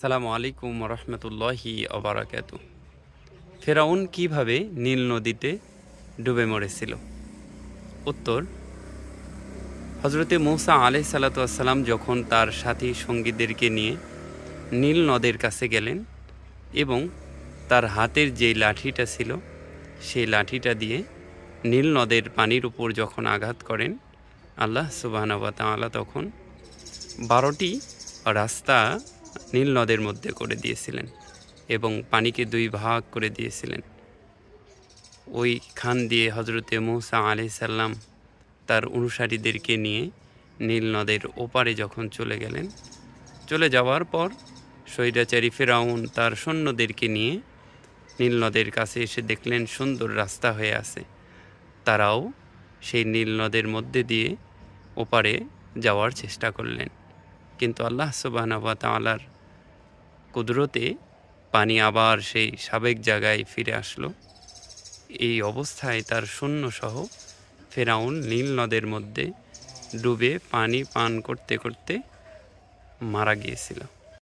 আসসালামু আলাইকুম রহমতুল্লাহি অবরাকাতু। ফেরাউন কিভাবে নীল নদীতে ডুবে মরেছিল? উত্তর, হজরতে মূসা আলাইহিস সালাতু ওয়াসসালাম যখন তার সাথী সঙ্গীদেরকে নিয়ে নীল নদের কাছে গেলেন এবং তার হাতের যে লাঠিটা ছিল সেই লাঠিটা দিয়ে নীল নদের পানির উপর যখন আঘাত করেন, আল্লাহ সুবহানাহু ওয়া তাআলা তখন 12টি রাস্তা নীল নদের মধ্যে করে দিয়েছিলেন এবং পানিকে দুই ভাগ করে দিয়েছিলেন। ওই খান দিয়ে হজরতে মূসা আলাইহিস সালাম তার অনুসারীদেরকে নিয়ে নীল নদের ওপারে যখন চলে গেলেন, চলে যাওয়ার পর স্বৈরাচারী ফেরাউন তার সৈন্যদেরকে নিয়ে নীল নদের কাছে এসে দেখলেন সুন্দর রাস্তা হয়ে আছে। তারাও সেই নীল নদের মধ্যে দিয়ে ওপারে যাওয়ার চেষ্টা করলেন, কিন্তু আল্লাহ সুবহানাহু ওয়া তাআলার কুদরতে পানি আবার সেই সাবেক জায়গায় ফিরে আসলো। এই অবস্থায় তার সৈন্যসহ ফেরাউন নীল নদের মধ্যে ডুবে পানি পান করতে করতে মারা গিয়েছিল।